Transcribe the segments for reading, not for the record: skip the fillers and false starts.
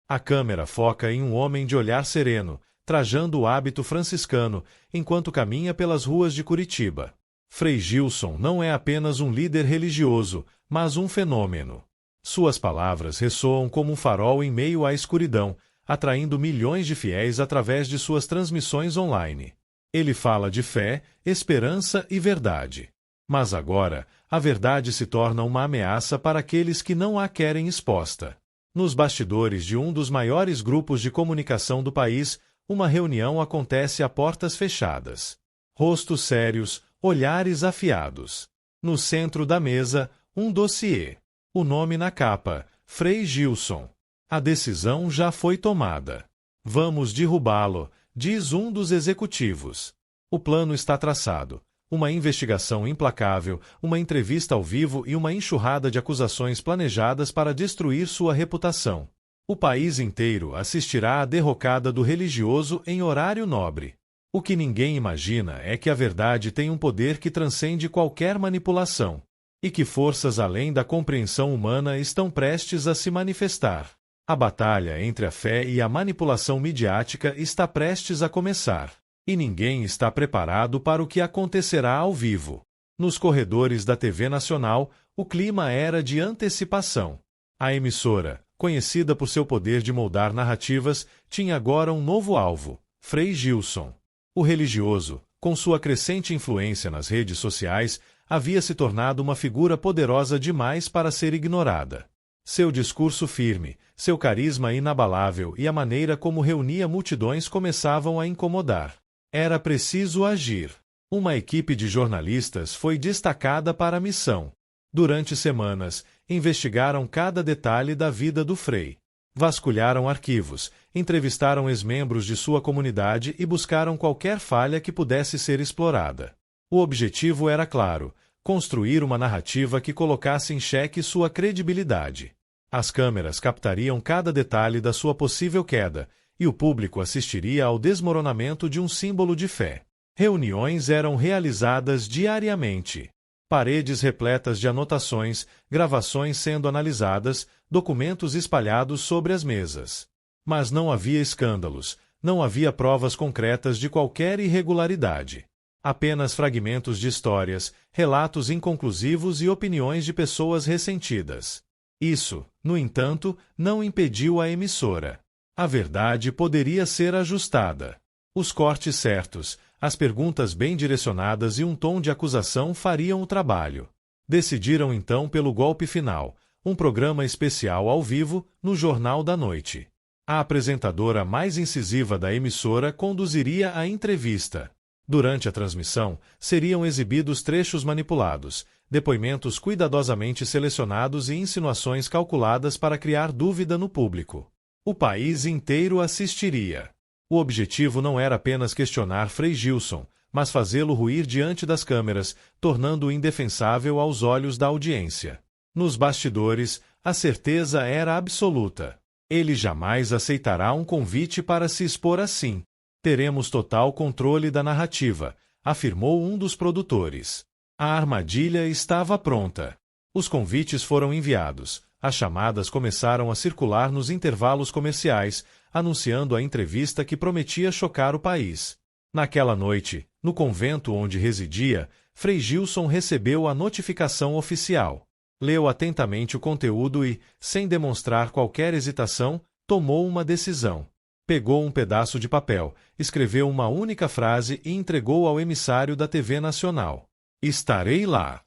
A câmera foca em um homem de olhar sereno, trajando o hábito franciscano, enquanto caminha pelas ruas de Curitiba. Frei Gilson não é apenas um líder religioso, mas um fenômeno. Suas palavras ressoam como um farol em meio à escuridão, atraindo milhões de fiéis através de suas transmissões online. Ele fala de fé, esperança e verdade. Mas agora, a verdade se torna uma ameaça para aqueles que não a querem exposta. Nos bastidores de um dos maiores grupos de comunicação do país, uma reunião acontece a portas fechadas. Rostos sérios, olhares afiados. No centro da mesa, um dossiê. O nome na capa, Frei Gilson. A decisão já foi tomada. Vamos derrubá-lo, diz um dos executivos. O plano está traçado. Uma investigação implacável, uma entrevista ao vivo e uma enxurrada de acusações planejadas para destruir sua reputação. O país inteiro assistirá à derrocada do religioso em horário nobre. O que ninguém imagina é que a verdade tem um poder que transcende qualquer manipulação, e que forças além da compreensão humana estão prestes a se manifestar. A batalha entre a fé e a manipulação midiática está prestes a começar, e ninguém está preparado para o que acontecerá ao vivo. Nos corredores da TV Nacional, o clima era de antecipação. A emissora, conhecida por seu poder de moldar narrativas, tinha agora um novo alvo, Frei Gilson. O religioso, com sua crescente influência nas redes sociais, havia se tornado uma figura poderosa demais para ser ignorada. Seu discurso firme, seu carisma inabalável e a maneira como reunia multidões começavam a incomodar. Era preciso agir. Uma equipe de jornalistas foi destacada para a missão. Durante semanas, investigaram cada detalhe da vida do Frei. Vasculharam arquivos, entrevistaram ex-membros de sua comunidade e buscaram qualquer falha que pudesse ser explorada. O objetivo era claro: construir uma narrativa que colocasse em xeque sua credibilidade. As câmeras captariam cada detalhe da sua possível queda, e o público assistiria ao desmoronamento de um símbolo de fé. Reuniões eram realizadas diariamente. Paredes repletas de anotações, gravações sendo analisadas, documentos espalhados sobre as mesas. Mas não havia escândalos, não havia provas concretas de qualquer irregularidade. Apenas fragmentos de histórias, relatos inconclusivos e opiniões de pessoas ressentidas. Isso, no entanto, não impediu a emissora. A verdade poderia ser ajustada. Os cortes certos, as perguntas bem direcionadas e um tom de acusação fariam o trabalho. Decidiram então pelo golpe final, um programa especial ao vivo no Jornal da Noite. A apresentadora mais incisiva da emissora conduziria a entrevista. Durante a transmissão, seriam exibidos trechos manipulados, depoimentos cuidadosamente selecionados e insinuações calculadas para criar dúvida no público. O país inteiro assistiria. O objetivo não era apenas questionar Frei Gilson, mas fazê-lo ruir diante das câmeras, tornando-o indefensável aos olhos da audiência. Nos bastidores, a certeza era absoluta. Ele jamais aceitará um convite para se expor assim. Teremos total controle da narrativa, afirmou um dos produtores. A armadilha estava pronta. Os convites foram enviados. As chamadas começaram a circular nos intervalos comerciais, anunciando a entrevista que prometia chocar o país. Naquela noite, no convento onde residia, Frei Gilson recebeu a notificação oficial. Leu atentamente o conteúdo e, sem demonstrar qualquer hesitação, tomou uma decisão. Pegou um pedaço de papel, escreveu uma única frase e entregou ao emissário da TV Nacional. Estarei lá.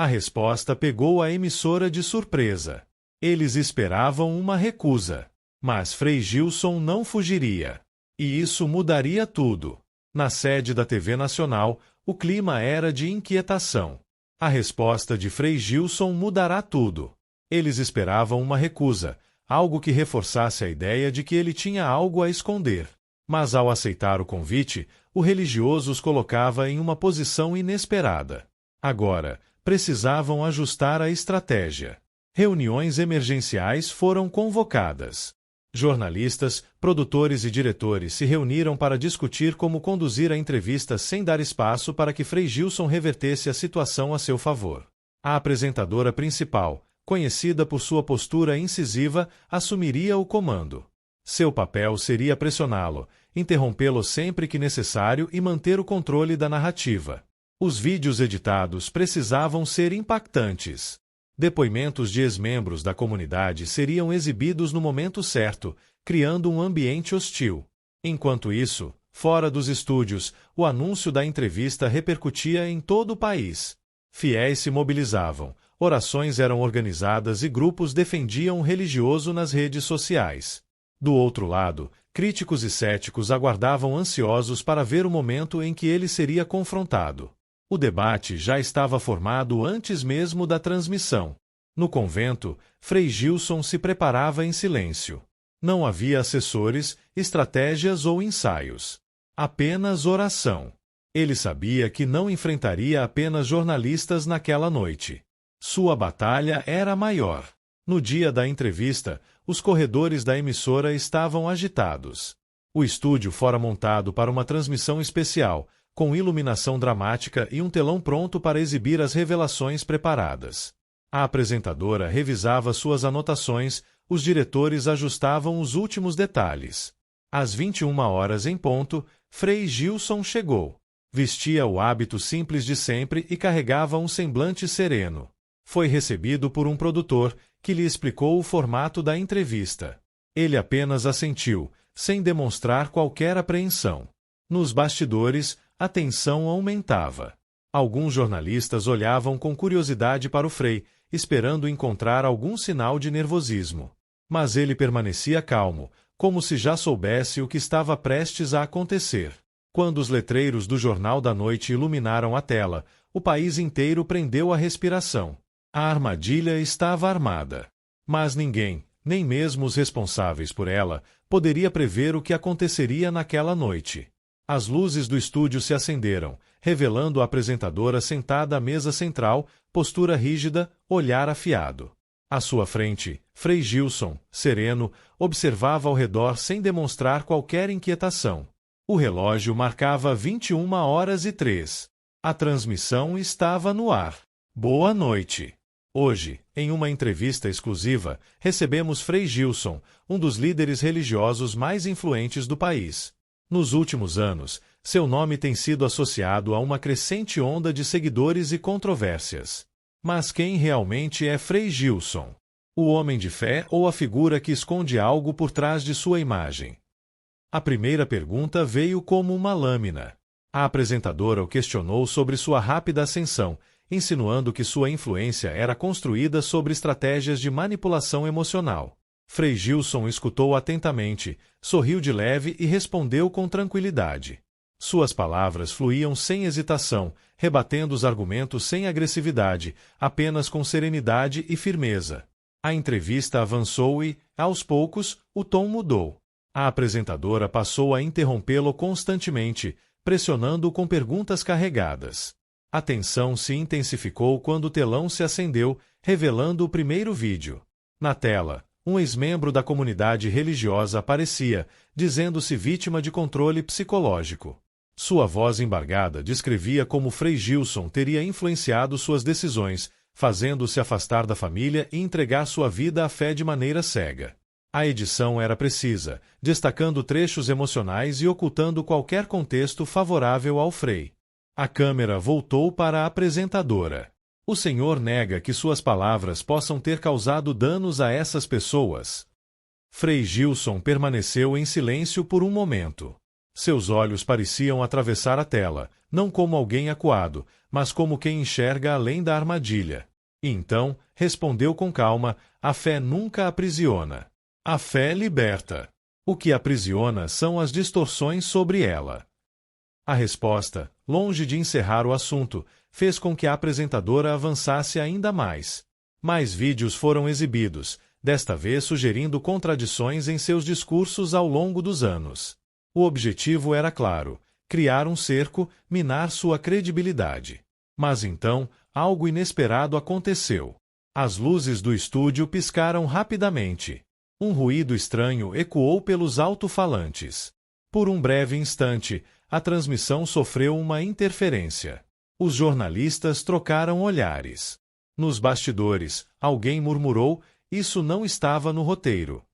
A resposta pegou a emissora de surpresa. Eles esperavam uma recusa. Mas Frei Gilson não fugiria. E isso mudaria tudo. Na sede da TV Nacional, o clima era de inquietação. A resposta de Frei Gilson mudará tudo. Eles esperavam uma recusa, algo que reforçasse a ideia de que ele tinha algo a esconder. Mas ao aceitar o convite, o religioso os colocava em uma posição inesperada. Agora, precisavam ajustar a estratégia. Reuniões emergenciais foram convocadas. Jornalistas, produtores e diretores se reuniram para discutir como conduzir a entrevista sem dar espaço para que Frei Gilson revertesse a situação a seu favor. A apresentadora principal, conhecida por sua postura incisiva, assumiria o comando. Seu papel seria pressioná-lo, interrompê-lo sempre que necessário e manter o controle da narrativa. Os vídeos editados precisavam ser impactantes. Depoimentos de ex-membros da comunidade seriam exibidos no momento certo, criando um ambiente hostil. Enquanto isso, fora dos estúdios, o anúncio da entrevista repercutia em todo o país. Fiéis se mobilizavam, orações eram organizadas e grupos defendiam o religioso nas redes sociais. Do outro lado, críticos e céticos aguardavam ansiosos para ver o momento em que ele seria confrontado. O debate já estava formado antes mesmo da transmissão. No convento, Frei Gilson se preparava em silêncio. Não havia assessores, estratégias ou ensaios. Apenas oração. Ele sabia que não enfrentaria apenas jornalistas naquela noite. Sua batalha era maior. No dia da entrevista, os corredores da emissora estavam agitados. O estúdio fora montado para uma transmissão especial, com iluminação dramática e um telão pronto para exibir as revelações preparadas. A apresentadora revisava suas anotações, os diretores ajustavam os últimos detalhes. Às 21h em ponto, Frei Gilson chegou. Vestia o hábito simples de sempre e carregava um semblante sereno. Foi recebido por um produtor, que lhe explicou o formato da entrevista. Ele apenas assentiu, sem demonstrar qualquer apreensão. Nos bastidores, a tensão aumentava. Alguns jornalistas olhavam com curiosidade para o Frei, esperando encontrar algum sinal de nervosismo. Mas ele permanecia calmo, como se já soubesse o que estava prestes a acontecer. Quando os letreiros do Jornal da Noite iluminaram a tela, o país inteiro prendeu a respiração. A armadilha estava armada. Mas ninguém, nem mesmo os responsáveis por ela, poderia prever o que aconteceria naquela noite. As luzes do estúdio se acenderam, revelando a apresentadora sentada à mesa central, postura rígida, olhar afiado. À sua frente, Frei Gilson, sereno, observava ao redor sem demonstrar qualquer inquietação. O relógio marcava 21h03. A transmissão estava no ar. Boa noite. Hoje, em uma entrevista exclusiva, recebemos Frei Gilson, um dos líderes religiosos mais influentes do país. Nos últimos anos, seu nome tem sido associado a uma crescente onda de seguidores e controvérsias. Mas quem realmente é Frei Gilson? O homem de fé ou a figura que esconde algo por trás de sua imagem? A primeira pergunta veio como uma lâmina. A apresentadora o questionou sobre sua rápida ascensão, insinuando que sua influência era construída sobre estratégias de manipulação emocional. Frei Gilson escutou atentamente, sorriu de leve e respondeu com tranquilidade. Suas palavras fluíam sem hesitação, rebatendo os argumentos sem agressividade, apenas com serenidade e firmeza. A entrevista avançou e, aos poucos, o tom mudou. A apresentadora passou a interrompê-lo constantemente, pressionando-o com perguntas carregadas. A tensão se intensificou quando o telão se acendeu, revelando o primeiro vídeo. Na tela, um ex-membro da comunidade religiosa aparecia, dizendo-se vítima de controle psicológico. Sua voz embargada descrevia como Frei Gilson teria influenciado suas decisões, fazendo-se afastar da família e entregar sua vida à fé de maneira cega. A edição era precisa, destacando trechos emocionais e ocultando qualquer contexto favorável ao Frei. A câmera voltou para a apresentadora. O senhor nega que suas palavras possam ter causado danos a essas pessoas? Frei Gilson permaneceu em silêncio por um momento. Seus olhos pareciam atravessar a tela, não como alguém acuado, mas como quem enxerga além da armadilha. E então, respondeu com calma, a fé nunca aprisiona. A fé liberta. O que aprisiona são as distorções sobre ela. A resposta, longe de encerrar o assunto, fez com que a apresentadora avançasse ainda mais. Mais vídeos foram exibidos, desta vez sugerindo contradições em seus discursos ao longo dos anos. O objetivo era claro: criar um cerco, minar sua credibilidade. Mas então, algo inesperado aconteceu. As luzes do estúdio piscaram rapidamente. Um ruído estranho ecoou pelos alto-falantes. Por um breve instante, a transmissão sofreu uma interferência. Os jornalistas trocaram olhares. Nos bastidores, alguém murmurou: isso não estava no roteiro.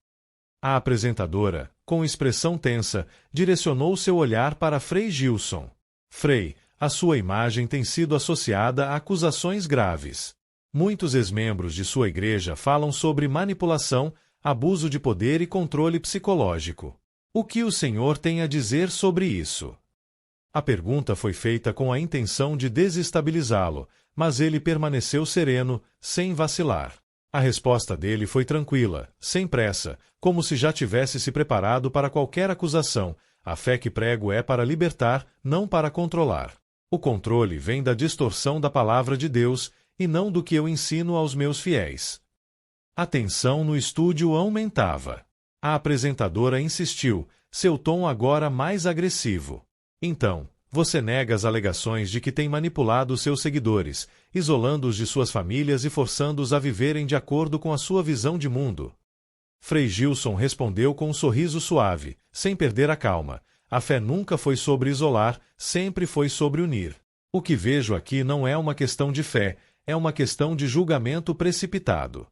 A apresentadora, com expressão tensa, direcionou seu olhar para Frei Gilson. Frei, a sua imagem tem sido associada a acusações graves. Muitos ex-membros de sua igreja falam sobre manipulação, abuso de poder e controle psicológico. O que o senhor tem a dizer sobre isso? A pergunta foi feita com a intenção de desestabilizá-lo, mas ele permaneceu sereno, sem vacilar. A resposta dele foi tranquila, sem pressa, como se já tivesse se preparado para qualquer acusação. A fé que prego é para libertar, não para controlar. O controle vem da distorção da palavra de Deus e não do que eu ensino aos meus fiéis. A tensão no estúdio aumentava. A apresentadora insistiu, seu tom agora mais agressivo. Então, você nega as alegações de que tem manipulado seus seguidores, isolando-os de suas famílias e forçando-os a viverem de acordo com a sua visão de mundo. Frei Gilson respondeu com um sorriso suave, sem perder a calma. A fé nunca foi sobre isolar, sempre foi sobre unir. O que vejo aqui não é uma questão de fé, é uma questão de julgamento precipitado.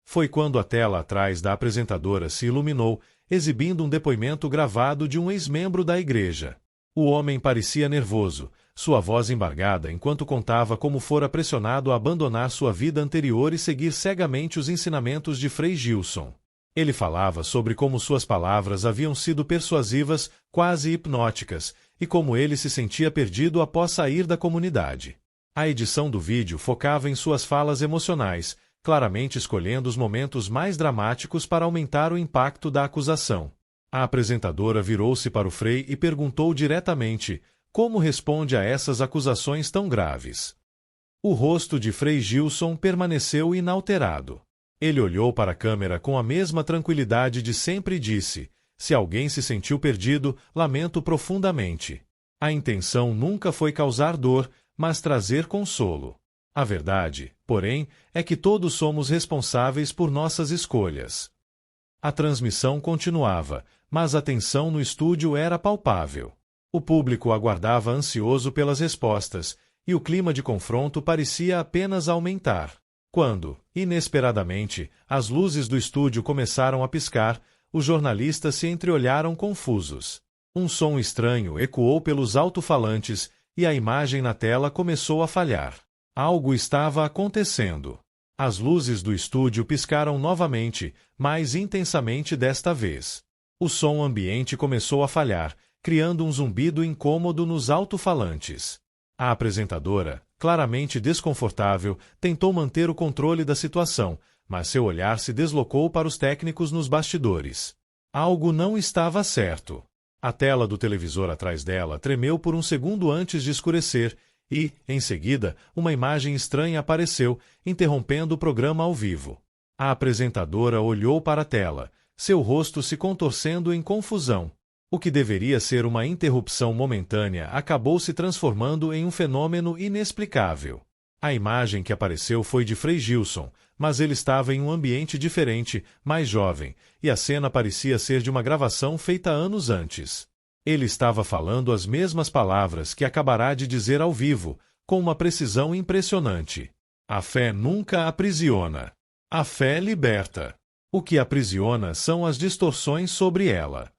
Foi quando a tela atrás da apresentadora se iluminou, exibindo um depoimento gravado de um ex-membro da igreja. O homem parecia nervoso, sua voz embargada enquanto contava como fora pressionado a abandonar sua vida anterior e seguir cegamente os ensinamentos de Frei Gilson. Ele falava sobre como suas palavras haviam sido persuasivas, quase hipnóticas, e como ele se sentia perdido após sair da comunidade. A edição do vídeo focava em suas falas emocionais, claramente escolhendo os momentos mais dramáticos para aumentar o impacto da acusação. A apresentadora virou-se para o Frei e perguntou diretamente: como responde a essas acusações tão graves? O rosto de Frei Gilson permaneceu inalterado. Ele olhou para a câmera com a mesma tranquilidade de sempre e disse: se alguém se sentiu perdido, lamento profundamente. A intenção nunca foi causar dor, mas trazer consolo. A verdade, porém, é que todos somos responsáveis por nossas escolhas. A transmissão continuava, mas a tensão no estúdio era palpável. O público aguardava ansioso pelas respostas, e o clima de confronto parecia apenas aumentar. Quando, inesperadamente, as luzes do estúdio começaram a piscar, os jornalistas se entreolharam confusos. Um som estranho ecoou pelos alto-falantes e a imagem na tela começou a falhar. Algo estava acontecendo. As luzes do estúdio piscaram novamente, mais intensamente desta vez. O som ambiente começou a falhar, criando um zumbido incômodo nos alto-falantes. A apresentadora, claramente desconfortável, tentou manter o controle da situação, mas seu olhar se deslocou para os técnicos nos bastidores. Algo não estava certo. A tela do televisor atrás dela tremeu por um segundo antes de escurecer e, em seguida, uma imagem estranha apareceu, interrompendo o programa ao vivo. A apresentadora olhou para a tela, seu rosto se contorcendo em confusão. O que deveria ser uma interrupção momentânea acabou se transformando em um fenômeno inexplicável. A imagem que apareceu foi de Frei Gilson, mas ele estava em um ambiente diferente, mais jovem, e a cena parecia ser de uma gravação feita anos antes. Ele estava falando as mesmas palavras que acabará de dizer ao vivo, com uma precisão impressionante. A fé nunca aprisiona. A fé liberta. O que aprisiona são as distorções sobre ela.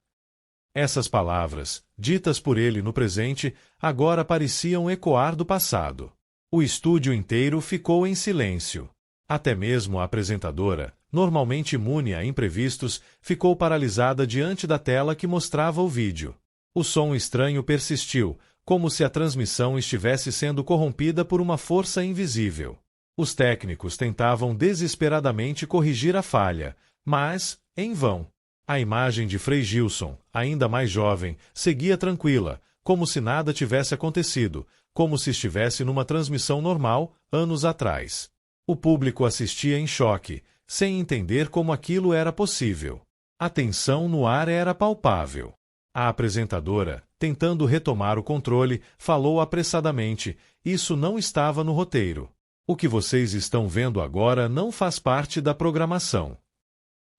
Essas palavras, ditas por ele no presente, agora pareciam ecoar do passado. O estúdio inteiro ficou em silêncio. Até mesmo a apresentadora, normalmente imune a imprevistos, ficou paralisada diante da tela que mostrava o vídeo. O som estranho persistiu, como se a transmissão estivesse sendo corrompida por uma força invisível. Os técnicos tentavam desesperadamente corrigir a falha, mas, em vão. A imagem de Frei Gilson, ainda mais jovem, seguia tranquila, como se nada tivesse acontecido, como se estivesse numa transmissão normal, anos atrás. O público assistia em choque, sem entender como aquilo era possível. A tensão no ar era palpável. A apresentadora, tentando retomar o controle, falou apressadamente: isso não estava no roteiro. O que vocês estão vendo agora não faz parte da programação.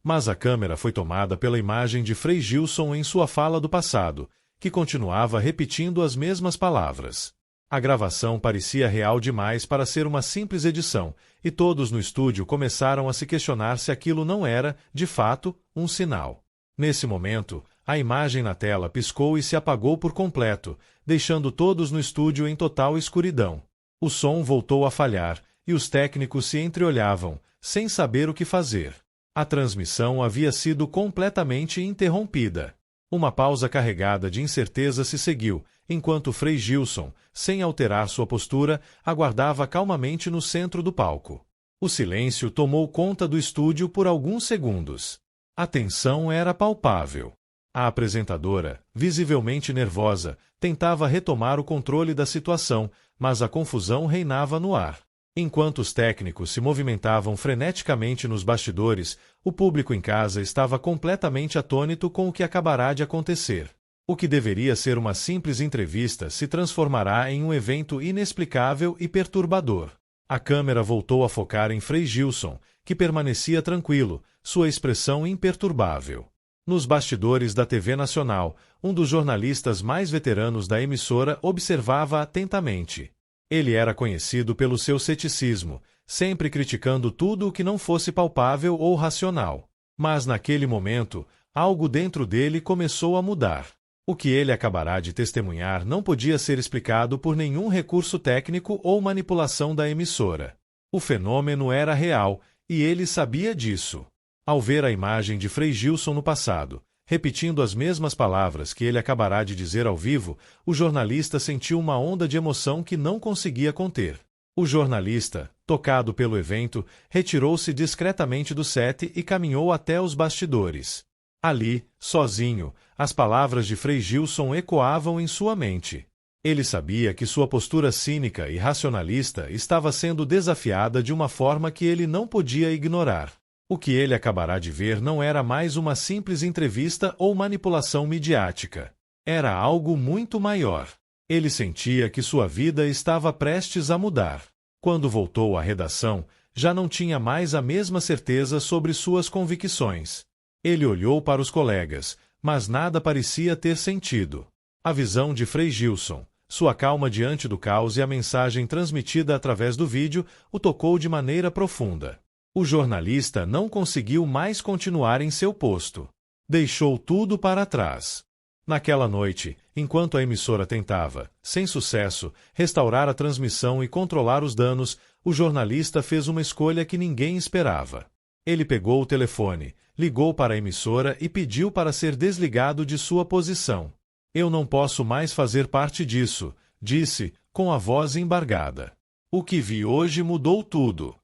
Mas a câmera foi tomada pela imagem de Frei Gilson em sua fala do passado, que continuava repetindo as mesmas palavras. A gravação parecia real demais para ser uma simples edição, e todos no estúdio começaram a se questionar se aquilo não era, de fato, um sinal. Nesse momento, a imagem na tela piscou e se apagou por completo, deixando todos no estúdio em total escuridão. O som voltou a falhar, e os técnicos se entreolhavam, sem saber o que fazer. A transmissão havia sido completamente interrompida. Uma pausa carregada de incerteza se seguiu, enquanto Frei Gilson, sem alterar sua postura, aguardava calmamente no centro do palco. O silêncio tomou conta do estúdio por alguns segundos. A tensão era palpável. A apresentadora, visivelmente nervosa, tentava retomar o controle da situação, mas a confusão reinava no ar. Enquanto os técnicos se movimentavam freneticamente nos bastidores, o público em casa estava completamente atônito com o que acabará de acontecer. O que deveria ser uma simples entrevista se transformará em um evento inexplicável e perturbador. A câmera voltou a focar em Frei Gilson, que permanecia tranquilo, sua expressão imperturbável. Nos bastidores da TV Nacional, um dos jornalistas mais veteranos da emissora observava atentamente. Ele era conhecido pelo seu ceticismo, sempre criticando tudo o que não fosse palpável ou racional. Mas naquele momento, algo dentro dele começou a mudar. O que ele acabará de testemunhar não podia ser explicado por nenhum recurso técnico ou manipulação da emissora. O fenômeno era real, e ele sabia disso. Ao ver a imagem de Frei Gilson no passado, repetindo as mesmas palavras que ele acabará de dizer ao vivo, o jornalista sentiu uma onda de emoção que não conseguia conter. O jornalista, tocado pelo evento, retirou-se discretamente do set e caminhou até os bastidores. Ali, sozinho, as palavras de Frei Gilson ecoavam em sua mente. Ele sabia que sua postura cínica e racionalista estava sendo desafiada de uma forma que ele não podia ignorar. O que ele acabará de ver não era mais uma simples entrevista ou manipulação midiática. Era algo muito maior. Ele sentia que sua vida estava prestes a mudar. Quando voltou à redação, já não tinha mais a mesma certeza sobre suas convicções. Ele olhou para os colegas, mas nada parecia ter sentido. A visão de Frei Gilson, sua calma diante do caos e a mensagem transmitida através do vídeo o tocou de maneira profunda. O jornalista não conseguiu mais continuar em seu posto. Deixou tudo para trás. Naquela noite, enquanto a emissora tentava, sem sucesso, restaurar a transmissão e controlar os danos, o jornalista fez uma escolha que ninguém esperava. Ele pegou o telefone, ligou para a emissora e pediu para ser desligado de sua posição. "Eu não posso mais fazer parte disso", disse, com a voz embargada. "O que vi hoje mudou tudo."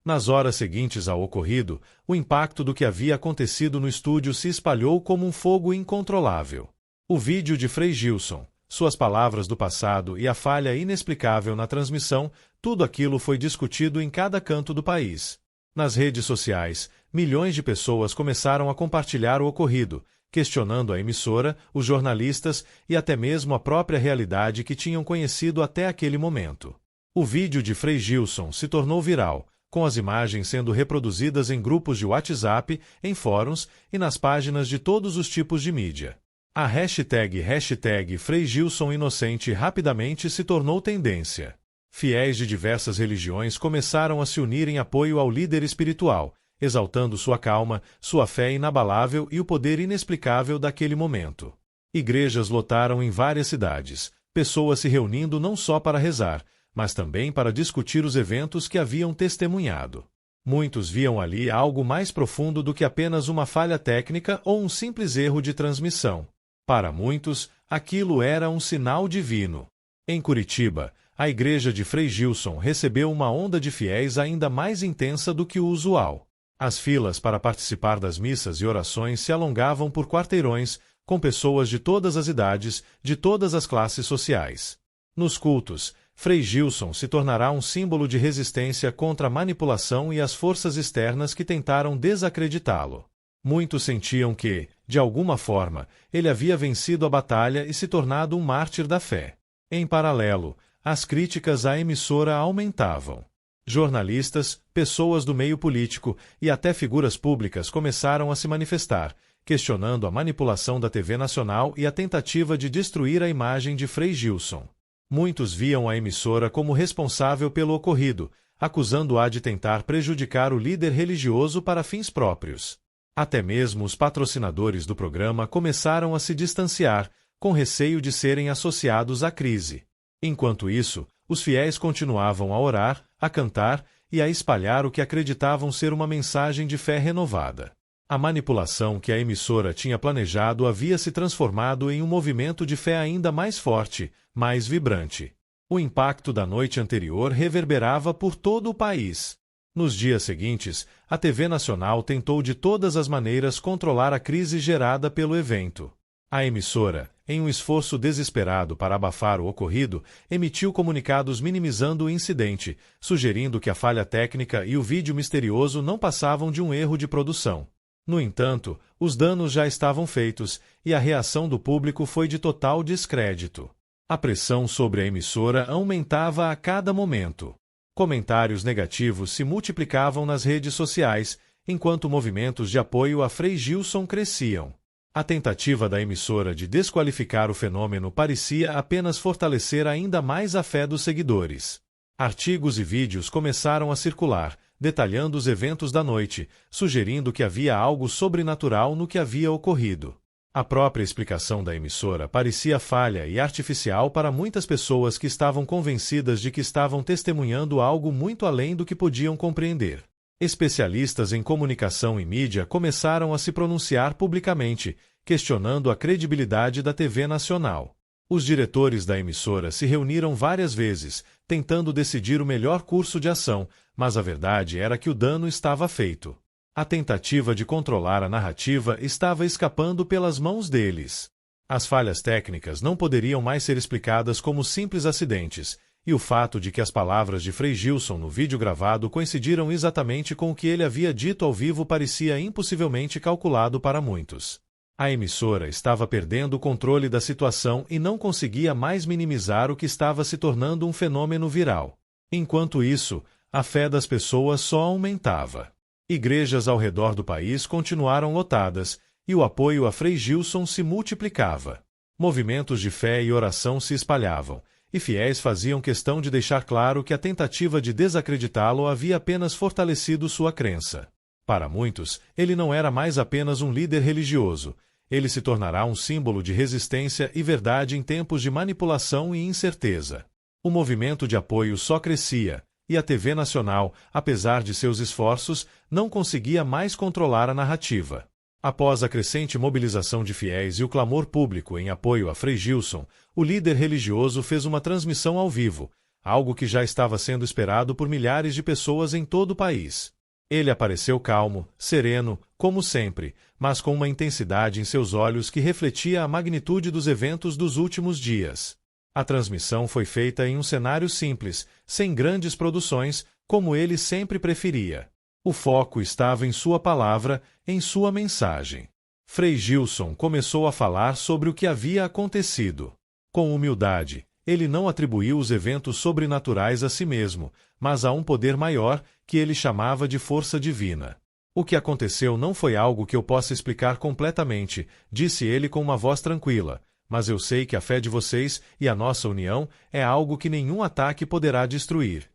Nas horas seguintes ao ocorrido, o impacto do que havia acontecido no estúdio se espalhou como um fogo incontrolável. O vídeo de Frei Gilson, suas palavras do passado e a falha inexplicável na transmissão, tudo aquilo foi discutido em cada canto do país. Nas redes sociais, milhões de pessoas começaram a compartilhar o ocorrido, questionando a emissora, os jornalistas e até mesmo a própria realidade que tinham conhecido até aquele momento. O vídeo de Frei Gilson se tornou viral, com as imagens sendo reproduzidas em grupos de WhatsApp, em fóruns e nas páginas de todos os tipos de mídia. A hashtag Frei Gilson Inocente rapidamente se tornou tendência. Fiéis de diversas religiões começaram a se unir em apoio ao líder espiritual, exaltando sua calma, sua fé inabalável e o poder inexplicável daquele momento. Igrejas lotaram em várias cidades, pessoas se reunindo não só para rezar, mas também para discutir os eventos que haviam testemunhado. Muitos viam ali algo mais profundo do que apenas uma falha técnica ou um simples erro de transmissão. Para muitos, aquilo era um sinal divino. Em Curitiba, a igreja de Frei Gilson recebeu uma onda de fiéis ainda mais intensa do que o usual. As filas para participar das missas e orações se alongavam por quarteirões, com pessoas de todas as idades, de todas as classes sociais. Nos cultos, Frei Gilson se tornará um símbolo de resistência contra a manipulação e as forças externas que tentaram desacreditá-lo. Muitos sentiam que, de alguma forma, ele havia vencido a batalha e se tornado um mártir da fé. Em paralelo, as críticas à emissora aumentavam. Jornalistas, pessoas do meio político e até figuras públicas começaram a se manifestar, questionando a manipulação da TV Nacional e a tentativa de destruir a imagem de Frei Gilson. Muitos viam a emissora como responsável pelo ocorrido, acusando-a de tentar prejudicar o líder religioso para fins próprios. Até mesmo os patrocinadores do programa começaram a se distanciar, com receio de serem associados à crise. Enquanto isso, os fiéis continuavam a orar, a cantar e a espalhar o que acreditavam ser uma mensagem de fé renovada. A manipulação que a emissora tinha planejado havia se transformado em um movimento de fé ainda mais forte, mais vibrante. O impacto da noite anterior reverberava por todo o país. Nos dias seguintes, a TV Nacional tentou de todas as maneiras controlar a crise gerada pelo evento. A emissora, em um esforço desesperado para abafar o ocorrido, emitiu comunicados minimizando o incidente, sugerindo que a falha técnica e o vídeo misterioso não passavam de um erro de produção. No entanto, os danos já estavam feitos e a reação do público foi de total descrédito. A pressão sobre a emissora aumentava a cada momento. Comentários negativos se multiplicavam nas redes sociais, enquanto movimentos de apoio a Frei Gilson cresciam. A tentativa da emissora de desqualificar o fenômeno parecia apenas fortalecer ainda mais a fé dos seguidores. Artigos e vídeos começaram a circular, detalhando os eventos da noite, sugerindo que havia algo sobrenatural no que havia ocorrido. A própria explicação da emissora parecia falha e artificial para muitas pessoas que estavam convencidas de que estavam testemunhando algo muito além do que podiam compreender. Especialistas em comunicação e mídia começaram a se pronunciar publicamente, questionando a credibilidade da TV Nacional. Os diretores da emissora se reuniram várias vezes, tentando decidir o melhor curso de ação, mas a verdade era que o dano estava feito. A tentativa de controlar a narrativa estava escapando pelas mãos deles. As falhas técnicas não poderiam mais ser explicadas como simples acidentes, e o fato de que as palavras de Frei Gilson no vídeo gravado coincidiram exatamente com o que ele havia dito ao vivo parecia impossivelmente calculado para muitos. A emissora estava perdendo o controle da situação e não conseguia mais minimizar o que estava se tornando um fenômeno viral. Enquanto isso, a fé das pessoas só aumentava. Igrejas ao redor do país continuaram lotadas, e o apoio a Frei Gilson se multiplicava. Movimentos de fé e oração se espalhavam, e fiéis faziam questão de deixar claro que a tentativa de desacreditá-lo havia apenas fortalecido sua crença. Para muitos, ele não era mais apenas um líder religioso, ele se tornará um símbolo de resistência e verdade em tempos de manipulação e incerteza. O movimento de apoio só crescia, e a TV Nacional, apesar de seus esforços, não conseguia mais controlar a narrativa. Após a crescente mobilização de fiéis e o clamor público em apoio a Frei Gilson, o líder religioso fez uma transmissão ao vivo, algo que já estava sendo esperado por milhares de pessoas em todo o país. Ele apareceu calmo, sereno, como sempre, mas com uma intensidade em seus olhos que refletia a magnitude dos eventos dos últimos dias. A transmissão foi feita em um cenário simples, sem grandes produções, como ele sempre preferia. O foco estava em sua palavra, em sua mensagem. Frei Gilson começou a falar sobre o que havia acontecido. Com humildade, ele não atribuiu os eventos sobrenaturais a si mesmo, mas a um poder maior, que ele chamava de força divina. O que aconteceu não foi algo que eu possa explicar completamente, disse ele com uma voz tranquila, mas eu sei que a fé de vocês e a nossa união é algo que nenhum ataque poderá destruir.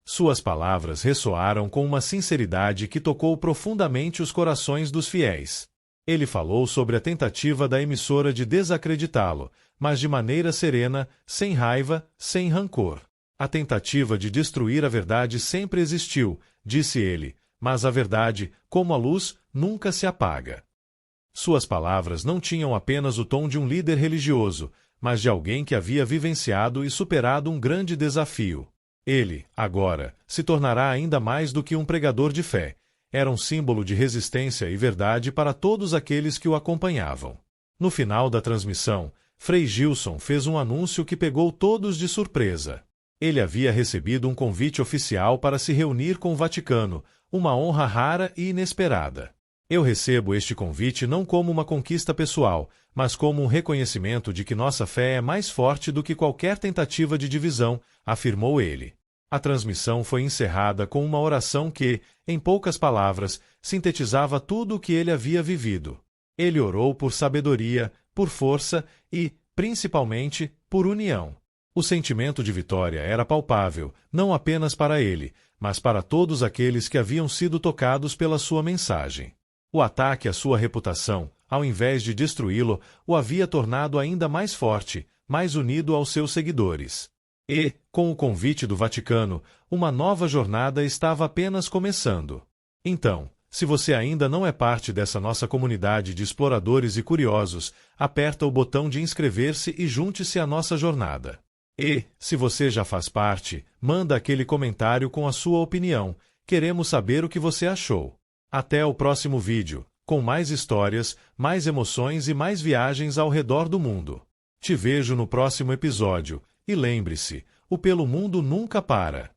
Suas palavras ressoaram com uma sinceridade que tocou profundamente os corações dos fiéis. Ele falou sobre a tentativa da emissora de desacreditá-lo, mas de maneira serena, sem raiva, sem rancor. A tentativa de destruir a verdade sempre existiu, disse ele, mas a verdade, como a luz, nunca se apaga. Suas palavras não tinham apenas o tom de um líder religioso, mas de alguém que havia vivenciado e superado um grande desafio. Ele, agora, se tornará ainda mais do que um pregador de fé. Era um símbolo de resistência e verdade para todos aqueles que o acompanhavam. No final da transmissão, Frei Gilson fez um anúncio que pegou todos de surpresa. Ele havia recebido um convite oficial para se reunir com o Vaticano, uma honra rara e inesperada. Eu recebo este convite não como uma conquista pessoal, mas como um reconhecimento de que nossa fé é mais forte do que qualquer tentativa de divisão, afirmou ele. A transmissão foi encerrada com uma oração que, em poucas palavras, sintetizava tudo o que ele havia vivido. Ele orou por sabedoria, por força e, principalmente, por união. O sentimento de vitória era palpável, não apenas para ele, mas para todos aqueles que haviam sido tocados pela sua mensagem. O ataque à sua reputação, ao invés de destruí-lo, o havia tornado ainda mais forte, mais unido aos seus seguidores. E, com o convite do Vaticano, uma nova jornada estava apenas começando. Então, se você ainda não é parte dessa nossa comunidade de exploradores e curiosos, aperta o botão de inscrever-se e junte-se à nossa jornada. E, se você já faz parte, manda aquele comentário com a sua opinião. Queremos saber o que você achou. Até o próximo vídeo, com mais histórias, mais emoções e mais viagens ao redor do mundo. Te vejo no próximo episódio, e lembre-se, o pelo mundo nunca para.